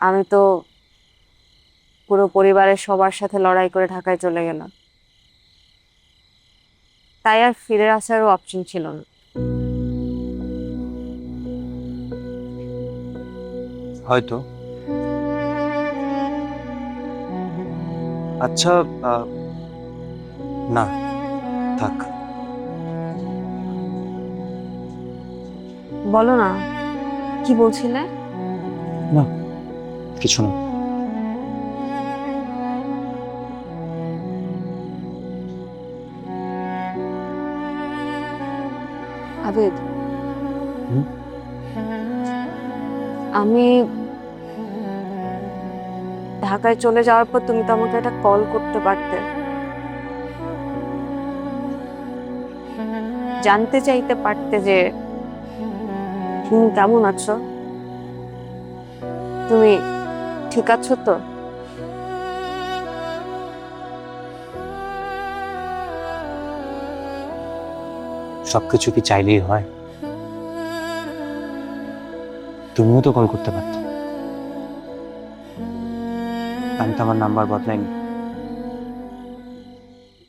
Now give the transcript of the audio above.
আমি তো পুরো পরিবারের সবার সাথে লড়াই করে ঢাকায় চলে গেলাম, তাই আর ফিরে আসারও অপশন ছিল না। হয়তো। আচ্ছা। আহ, না, থাক। বলো না, কি বলছিলে? না, কিছু না। আবেদ, হুম? আমি ঢাকায় চলে যাওয়ার পর তুমি তো আমাকে একটা কল করতে পারতে, জানতে চাইতে পারতে যে তুমি কেমন আছো, তুমি ঠিক আছো তো। সবকিছু কি চাইলেই হয়? তুমিও তো কল করতে পারতে। আমি তো আমার নাম্বার বদলাইনি।